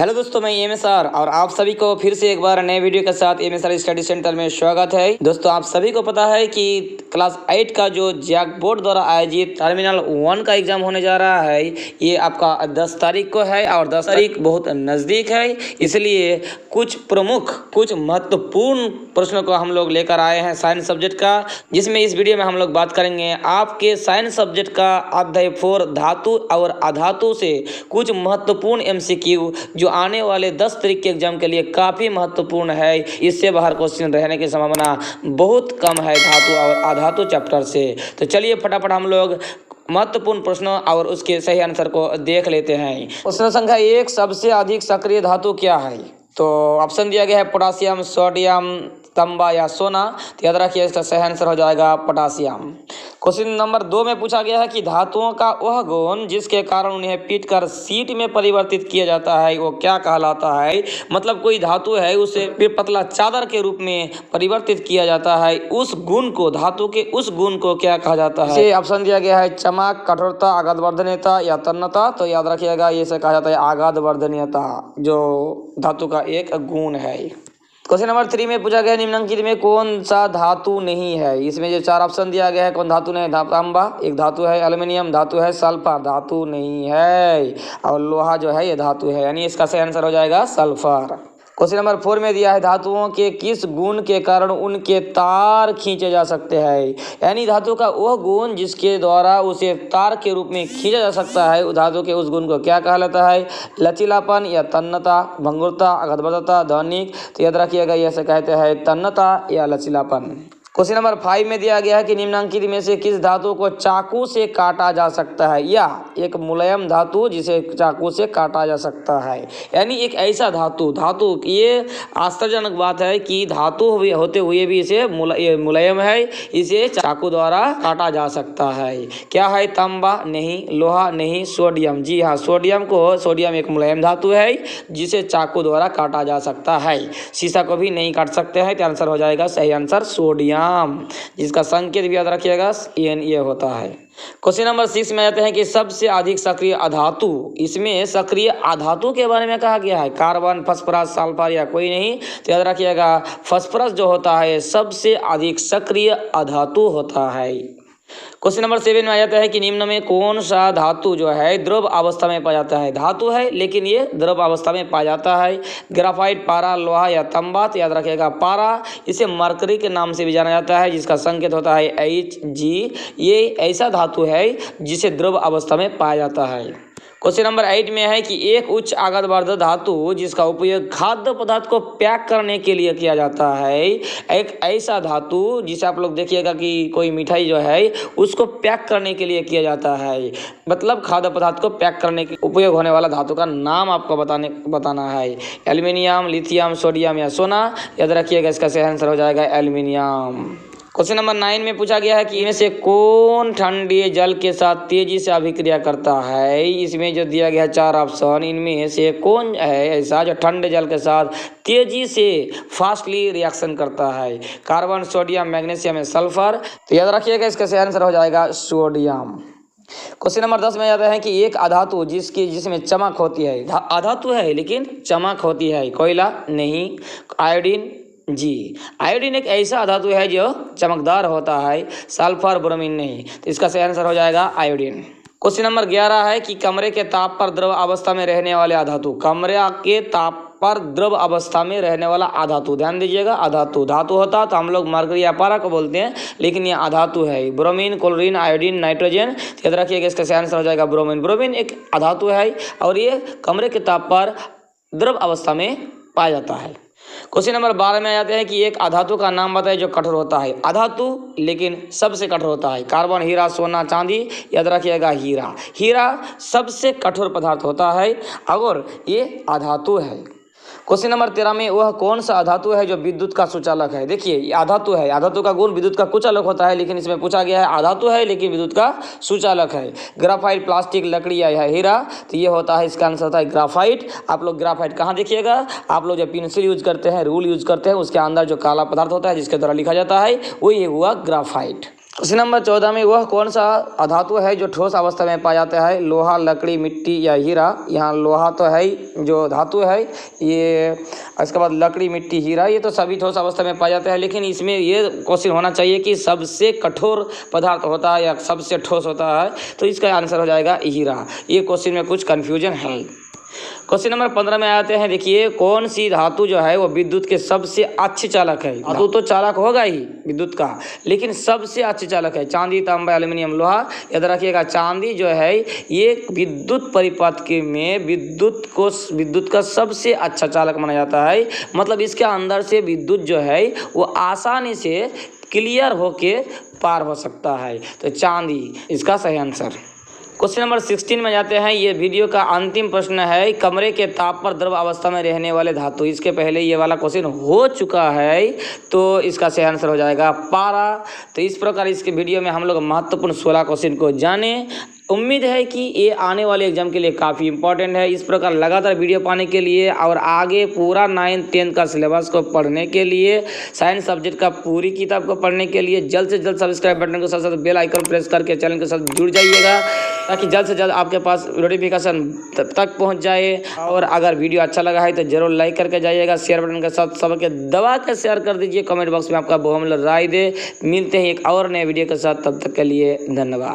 Hello दोस्तों, मैं MSR और आप सभी को फिर से एक बार नए वीडियो के साथ एमएसआर स्टडी सेंटर में स्वागत है। दोस्तों, आप सभी को पता है कि क्लास 8 का जो जैक बोर्ड द्वारा आयोजित टर्मिनल 1 का एग्जाम होने जा रहा है, ये आपका 10 तारीख को है और 10 तारीख बहुत नज़दीक है। इसलिए कुछ महत्वपूर्ण प्रश्नों को हम लोग लेकर आए हैं साइंस सब्जेक्ट का, जिसमें इस वीडियो में हम लोग बात करेंगे आपके साइंस सब्जेक्ट का अध्याय 4 धातु और अधातु से कुछ महत्वपूर्ण एमसीक्यू जो आने वाले 10 तारीख के एग्जाम के लिए काफ़ी महत्वपूर्ण है। इससे बाहर क्वेश्चन रहने की संभावना बहुत कम है धातु और अधातु चैप्टर से। तो चलिए फटाफट हम लोग महत्वपूर्ण प्रश्नों और उसके सही आंसर को देख लेते हैं। प्रश्न संख्या 1, सबसे अधिक सक्रिय धातु क्या है? तो ऑप्शन दिया गया है पोटासियम, सोडियम, तांबा या सोना। तो याद रखिए, इसका सही आंसर हो जाएगा पोटासियम। क्वेश्चन नंबर 2 में पूछा गया है कि धातुओं का वह गुण जिसके कारण उन्हें पीटकर सीट में परिवर्तित किया जाता है वो क्या कहलाता है? मतलब कोई धातु है, उसे फिर पतला चादर के रूप में परिवर्तित किया जाता है, उस गुण को, धातु के उस गुण को क्या कहा जाता है? ऑप्शन दिया गया है चमक, कठोरता, आघात वर्धनीयता या तन्यता। तो याद रखिएगा, ये से कहा जाता है आघात वर्धनीयता, जो धातु का एक गुण है। क्वेश्चन नंबर 3 में पूछा गया निम्नलिखित में कौन सा धातु नहीं है? इसमें जो 4 ऑप्शन दिया गया है, कौन धातु नहीं? तांबा एक धातु है, एल्युमिनियम धातु है, सल्फर धातु नहीं है और लोहा जो है ये धातु है, यानी इसका सही आंसर हो जाएगा सल्फर। क्वेश्चन नंबर 4 में दिया है धातुओं के किस गुण के कारण उनके तार खींचे जा सकते हैं? यानी धातु का वह गुण जिसके द्वारा उसे तार के रूप में खींचा जा सकता है, उस धातु के उस गुण को क्या कहलाता है? लचीलापन या तन्यता, भंगुरता, आघातवर्धकता, ध्वनिक। तो याद रखिएगा, यह से कहते हैं तन्यता या लचीलापन। क्वेश्चन नंबर 5 में दिया गया है कि निम्नलिखित में से किस धातु को चाकू से काटा जा सकता है? या एक मुलायम धातु जिसे चाकू से काटा जा सकता है, यानी एक ऐसा धातु, ये आश्चर्यजनक बात है कि धातु होते हुए भी इसे मुलायम है, इसे चाकू द्वारा काटा जा सकता है। क्या है? तांबा नहीं, लोहा नहीं, सोडियम। जी हाँ, सोडियम एक मुलायम धातु है जिसे चाकू द्वारा काटा जा सकता है। शीशा को भी नहीं काट सकते हैं, तो आंसर हो जाएगा सही आंसर सोडियम, जिसका संकेत भी याद रखिएगा Na होता है। क्वेश्चन नंबर 6 में आते हैं कि सबसे अधिक सक्रिय अधातु। इसमें सक्रिय अधातु के बारे में कहा गया है, कार्बन, फास्फोरस, सल्फर या कोई नहीं। तो याद रखिएगा, फास्फोरस जो होता है सबसे अधिक सक्रिय अधातु होता है। क्वेश्चन नंबर 7 में आ जाता है कि निम्न में कौन सा धातु जो है द्रव अवस्था में पाया जाता है? धातु है लेकिन ये द्रव अवस्था में पाया जाता है। ग्राफाइट, पारा, लोहा या तांबा। तो याद रखिएगा पारा, इसे मरकरी के नाम से भी जाना जाता है, जिसका संकेत होता है Hg। ये ऐसा धातु है जिसे द्रव अवस्था में पाया जाता है। क्वेश्चन नंबर 8 में है कि एक उच्च आघातवर्धक धातु जिसका उपयोग खाद्य पदार्थ को पैक करने के लिए किया जाता है, एक ऐसा धातु जिसे आप लोग देखिएगा कि कोई मिठाई जो है उसको पैक करने के लिए किया जाता है, मतलब खाद्य पदार्थ को पैक करने के उपयोग होने वाला धातु का नाम आपको बताना है। एल्युमिनियम, लिथियम, सोडियम या सोना। याद रखिएगा, इसका सही आंसर हो जाएगा एल्युमिनियम। क्वेश्चन नंबर 9 में पूछा गया है कि इनमें से कौन ठंडे जल के साथ तेजी से अभिक्रिया करता है? इसमें जो दिया गया 4 ऑप्शन, इनमें से कौन है ऐसा जो ठंडे जल के साथ तेजी से फास्टली रिएक्शन करता है? कार्बन, सोडियम, मैग्नीशियम या सल्फर। तो याद रखिएगा, इसका सही आंसर हो जाएगा सोडियम। क्वेश्चन नंबर 10 में आता है कि एक अधातु जिसमें चमक होती है, अधातु है लेकिन चमक होती है, कोयला नहीं, आयोडीन। जी, आयोडीन एक ऐसा धातु है जो चमकदार होता है, सल्फर, ब्रोमीन नहीं। तो इसका सही आंसर हो जाएगा आयोडीन। क्वेश्चन नंबर 11 है कि कमरे के ताप पर द्रव अवस्था में रहने वाले अधातु। कमरे के ताप पर द्रव अवस्था में रहने वाला अधातु, ध्यान दीजिएगा, अधातु धातु होता तो हम लोग मरकरी या पारा को बोलते हैं, लेकिन ये अधातु है। Bromine, chlorine, iodine, nitrogen. याद रखिएगा, इसका सही आंसर हो जाएगा ब्रोमीन। ब्रोमीन एक अधातु है और ये कमरे के ताप पर द्रव अवस्था में पाया जाता है। क्वेश्चन नंबर 12 में आते हैं कि एक अधातु का नाम बताइए जो कठोर होता है। अधातु लेकिन सबसे कठोर होता है। कार्बन, हीरा, सोना, चांदी। याद रखिएगा हीरा सबसे कठोर पदार्थ होता है और ये अधातु है। क्वेश्चन नंबर 13 में वह कौन सा अधातु है जो विद्युत का सुचालक है? देखिए, ये अधातु है, अधातु का गुण विद्युत का कुचालक होता है, लेकिन इसमें पूछा गया है अधातु है लेकिन विद्युत का सुचालक है। ग्राफाइट, प्लास्टिक, लकड़ी या हीरा। तो ये होता है, इसका आंसर होता है ग्राफाइट। आप लोग ग्राफाइट कहाँ देखिएगा? आप लोग जो पेंसिल यूज करते हैं, रूल यूज करते हैं, उसके अंदर जो काला पदार्थ होता है जिसके द्वारा लिखा जाता है, वही हुआ ग्राफाइट। क्वेश्चन नंबर 14 में वह कौन सा अधातु है जो ठोस अवस्था में पाया जाता है? लोहा, लकड़ी, मिट्टी या हीरा। यहाँ लोहा तो है ही जो धातु है ये, इसके बाद लकड़ी, मिट्टी, हीरा, ये तो सभी ठोस अवस्था में पाया जाता है। लेकिन इसमें ये क्वेश्चन होना चाहिए कि सबसे कठोर पदार्थ होता है या सबसे ठोस होता है, तो इसका आंसर हो जाएगा हीरा। ये क्वेश्चन में कुछ कन्फ्यूजन है। क्वेश्चन नंबर 15 में आते हैं। देखिए कौन सी धातु जो है वो विद्युत के सबसे अच्छे चालक है? धातु तो चालक होगा ही विद्युत का, लेकिन सबसे अच्छे चालक है चांदी, तांबा, एल्यूमिनियम, लोहा। याद रखिएगा चांदी जो है ये विद्युत परिपथ के में विद्युत का सबसे अच्छा चालक माना जाता है। मतलब इसके अंदर से विद्युत जो है वो आसानी से क्लियर होके पार हो सकता है, तो चांदी इसका सही आंसर। क्वेश्चन नंबर 16 में जाते हैं। ये वीडियो का अंतिम प्रश्न है। कमरे के ताप पर द्रव अवस्था में रहने वाले धातु। इसके पहले ये वाला क्वेश्चन हो चुका है, तो इसका सही आंसर हो जाएगा पारा। तो इस प्रकार इसके वीडियो में हम लोग महत्वपूर्ण 16 क्वेश्चन को जाने। उम्मीद है कि ये आने वाले एग्जाम के लिए काफ़ी इंपॉर्टेंट है। इस प्रकार लगातार वीडियो पाने के लिए और आगे पूरा 9th 10th का सिलेबस को पढ़ने के लिए, साइंस सब्जेक्ट का पूरी किताब को पढ़ने के लिए जल्द से जल्द सब्सक्राइब बटन के साथ साथ बेल आइकन प्रेस करके चैनल के साथ जुड़ जाइएगा, ताकि जल्द से जल्द आपके पास नोटिफिकेशन तक पहुँच जाए। और अगर वीडियो अच्छा लगा है तो जरूर लाइक करके जाइएगा, शेयर बटन के साथ सबके दबा के शेयर कर दीजिए, कमेंट बॉक्स में आपका बहुमूल्य राय दे। मिलते हैं एक और नए वीडियो के साथ, तब तक के लिए धन्यवाद।